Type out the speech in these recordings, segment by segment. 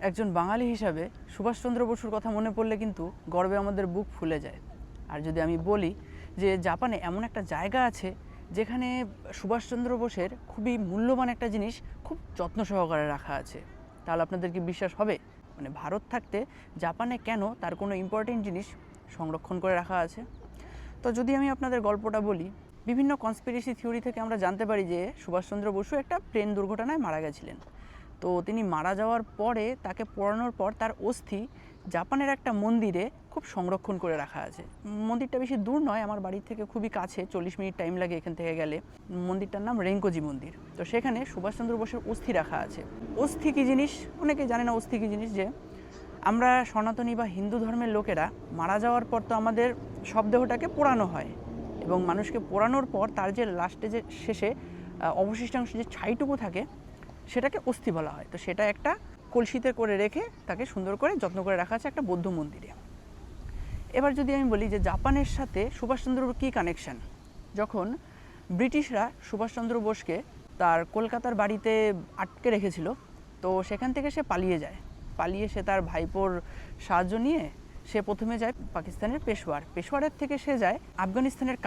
একজন বাঙালি হিসাবে সুভাষচন্দ্র বসুর কথা মনে পড়লে কিন্তু গর্বে আমাদের বুক ফুলে যায়। আর যদি আমি বলি যে জাপানে এমন একটা জায়গা আছে যেখানে সুভাষচন্দ্র বোসের খুবই মূল্যবান একটা জিনিস খুব যত্ন সহকারে রাখা আছে, তাহলে আপনাদের কি বিশ্বাস হবে? মানে ভারত থাকতে জাপানে কেন তার কোনো ইম্পর্টেন্ট জিনিস সংরক্ষণ করে রাখা আছে? তো যদি আমি আপনাদের গল্পটা বলি, বিভিন্ন কনস্পিরেসি থিওরি থেকে আমরা জানতে পারি যে সুভাষচন্দ্র বসু একটা প্লেন দুর্ঘটনায় মারা গেছিলেন। তো তিনি মারা যাওয়ার পরে তাকে পোড়ানোর পর তার অস্থি জাপানের একটা মন্দিরে খুব সংরক্ষণ করে রাখা আছে। মন্দিরটা বেশি দূর নয়, আমার বাড়ি থেকে খুবই কাছে, 40 মিনিট টাইম লাগে এখান থেকে গেলে। মন্দিরটার নাম রেঙ্কোজি মন্দির। তো সেখানে সুভাষচন্দ্র বোসের অস্থি রাখা আছে। অস্থি কী জিনিস অনেকে জানে না। অস্থি কী জিনিস, যে আমরা সনাতনী বা হিন্দু ধর্মের লোকেরা মারা যাওয়ার পর তো আমাদের শবদেহটাকে পোড়ানো হয়, এবং মানুষকে পোড়ানোর পর তার যে লাস্টে যে শেষে অবশিষ্টাংশ যে ছাইটুকু থাকে সেটাকে অস্থি বলা হয়। তো সেটা একটা কলসিতে করে রেখে তাকে সুন্দর করে যত্ন করে রাখা আছে একটা বৌদ্ধ মন্দিরে। এবার যদি আমি বলি যে জাপানের সাথে সুভাষচন্দ্রর কী কানেকশান, যখন ব্রিটিশরা সুভাষচন্দ্র বোসকে তার কলকাতার বাড়িতে আটকে রেখেছিল, তো সেখান থেকে সে পালিয়ে সে তার ভাইপোর সাহায্য নিয়ে সে প্রথমে যায় পাকিস্তানের পেশোয়ারের থেকে সে যায় আফগানিস্তানের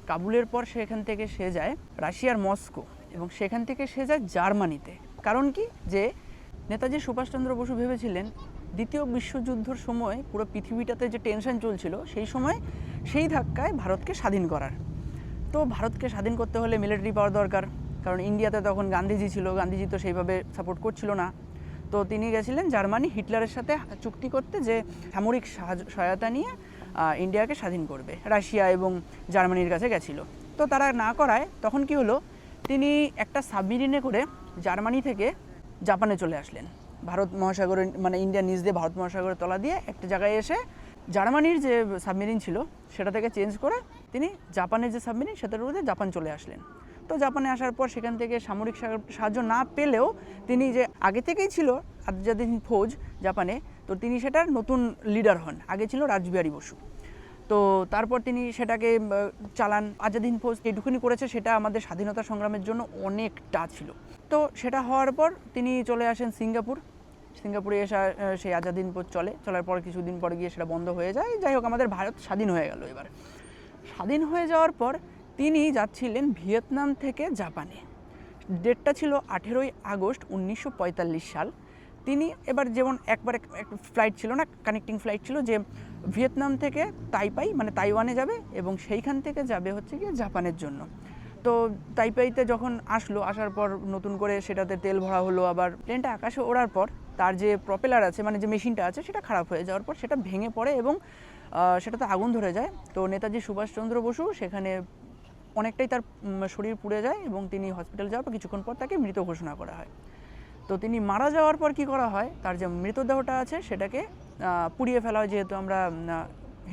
কাবুলের পর সেখান থেকে সে যায় রাশিয়ার মস্কো, এবং সেখান থেকে সে যায় জার্মানিতে। কারণ কি, যে নেতাজি সুভাষচন্দ্র বসু ভেবেছিলেন দ্বিতীয় বিশ্বযুদ্ধের সময় পুরো পৃথিবীটাতে যে টেনশন চলছিল সেই সময় সেই ধাক্কায় ভারতকে স্বাধীন করার। তো ভারতকে স্বাধীন করতে হলে মিলিটারি পাওয়ার দরকার, কারণ ইন্ডিয়াতে তখন গান্ধীজি ছিল, গান্ধীজি তো সেইভাবে সাপোর্ট করছিল না। তো তিনি গেছিলেন জার্মানি হিটলারের সাথে চুক্তি করতে, যে সামরিক সহায়তা নিয়ে ইন্ডিয়াকে স্বাধীন করবে। রাশিয়া এবং জার্মানির কাছে গেছিল, তো তারা না করায় তখন কি হলো, তিনি একটা সাবমেরিনে করে জার্মানি থেকে জাপানে চলে আসলেন। ভারত মহাসাগরের মানে ইন্ডিয়া নিচ দিয়ে ভারত মহাসাগরের তলা দিয়ে একটা জায়গায় এসে জার্মানির যে সাবমেরিন ছিল সেটা থেকে চেঞ্জ করে তিনি জাপানের যে সাবমেরিন সেটার মধ্যে জাপান চলে আসলেন। তো জাপানে আসার পর সেখান থেকে সামরিক সাহায্য না পেলেও তিনি যে আগে থেকেই ছিল আজাদ হিন্দ ফৌজ জাপানে, তো তিনি সেটার নতুন লিডার হন। আগে ছিল রাসবিহারী বসু। তো তারপর তিনি সেটাকে চালান। আজাদ হিন্দ ফৌজ যেটুকুনি করেছে সেটা আমাদের স্বাধীনতা সংগ্রামের জন্য অনেকটা ছিল। তো সেটা হওয়ার পর তিনি চলে আসেন সিঙ্গাপুরে এসে সেই আজাদ হিন্দ ফৌজ চলার পর কিছুদিন পরে গিয়ে সেটা বন্ধ হয়ে যায়। যাই হোক, আমাদের ভারত স্বাধীন হয়ে গেল। এবার স্বাধীন হয়ে যাওয়ার পর তিনি যাচ্ছিলেন ভিয়েতনাম থেকে জাপানে। ডেটটা ছিল 18ই আগস্ট 1945 সাল। তিনি এবার যেমন একবার ফ্লাইট ছিল না, কানেক্টিং ফ্লাইট ছিল, যে ভিয়েতনাম থেকে তাইপাই মানে তাইওয়ানে যাবে, এবং সেইখান থেকে যাবে হচ্ছে গিয়ে জাপানের জন্য। তো তাইপাইতে যখন আসার পর নতুন করে সেটাতে তেল ভরা হলো। আবার প্লেনটা আকাশে ওড়ার পর তার যে প্রপেলার আছে মানে যে মেশিনটা আছে সেটা খারাপ হয়ে যাওয়ার পর সেটা ভেঙে পড়ে এবং সেটাতে আগুন ধরে যায়। তো নেতাজি সুভাষচন্দ্র বসু সেখানে অনেকটাই তার শরীর পুড়ে যায়, এবং তিনি হসপিটাল যাওয়ার পর কিছুক্ষণ পর তাকে মৃত ঘোষণা করা হয়। তো তিনি মারা যাওয়ার পর কি করা হয়, তার যে মৃতদেহটা আছে সেটাকে পুড়িয়ে ফেলা হয়। যেহেতু আমরা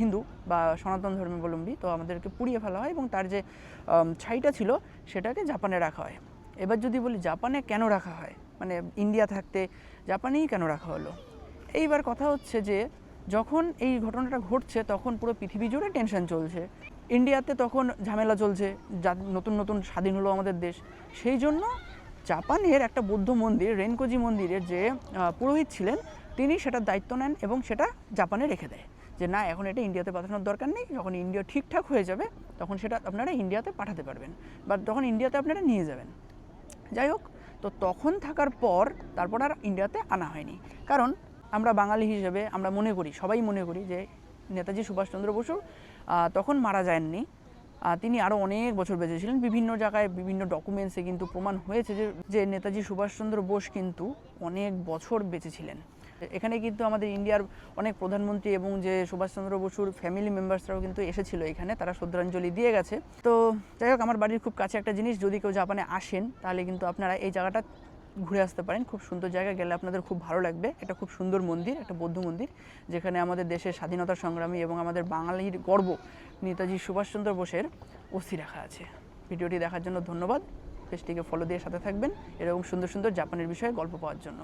হিন্দু বা সনাতন ধর্মাবলম্বী, তো আমাদেরকে পুড়িয়ে ফেলা হয়, এবং তার যে ছাইটা ছিল সেটাকে জাপানে রাখা হয়। এবার যদি বলি জাপানে কেন রাখা হয়, মানে ইন্ডিয়া থাকতে জাপানেই কেন রাখা হলো, এইবার কথা হচ্ছে যে যখন এই ঘটনাটা ঘটছে তখন পুরো পৃথিবী জুড়ে টেনশন চলছে। ইন্ডিয়াতে তখন ঝামেলা চলছে, নতুন নতুন স্বাধীন হলো আমাদের দেশ। সেই জন্য জাপানের একটা বৌদ্ধ মন্দির রেনকোজি মন্দিরের যে পুরোহিত ছিলেন তিনি সেটার দায়িত্ব নেন এবং সেটা জাপানে রেখে দেয়, যে না, এখন এটা ইন্ডিয়াতে পাঠানোর দরকার নেই, যখন ইন্ডিয়া ঠিকঠাক হয়ে যাবে তখন সেটা আপনারা ইন্ডিয়াতে পাঠাতে পারবেন বা তখন ইন্ডিয়াতে আপনারা নিয়ে যাবেন। যাই হোক, তো তখন থাকার পর তারপর আর ইন্ডিয়াতে আনা হয়নি, কারণ আমরা বাঙালি হিসেবে আমরা সবাই মনে করি যে নেতাজি সুভাষচন্দ্র বসু তখন মারা যাননি, তিনি আরও অনেক বছর বেঁচে ছিলেন। বিভিন্ন জায়গায় বিভিন্ন ডকুমেন্টসে কিন্তু প্রমাণ হয়েছে যে নেতাজি সুভাষচন্দ্র বোস কিন্তু অনেক বছর বেঁচে ছিলেন। এখানে কিন্তু আমাদের ইন্ডিয়ার অনেক প্রধানমন্ত্রী এবং যে সুভাষচন্দ্র বসুর ফ্যামিলি মেম্বার্সরাও কিন্তু এসেছিল এখানে, তারা শ্রদ্ধাঞ্জলি দিয়ে গেছে। তো যাই হোক, আমার বাড়ির খুব কাছে একটা জিনিস, যদি কেউ জাপানে আসেন তাহলে কিন্তু আপনারা এই জায়গাটা ঘুরে আসতে পারেন। খুব সুন্দর জায়গা, গেলে আপনাদের খুব ভালো লাগবে। একটা খুব সুন্দর মন্দির, একটা বৌদ্ধ মন্দির, যেখানে আমাদের দেশের স্বাধীনতা সংগ্রামী এবং আমাদের বাঙালির গর্ব নেতাজি সুভাষচন্দ্র বোসের অস্থি রাখা আছে। ভিডিওটি দেখার জন্য ধন্যবাদ। পেজটিকে ফলো দিয়ে সাথে থাকবেন এরকম সুন্দর সুন্দর জাপানের বিষয়ে গল্প পাওয়ার জন্য।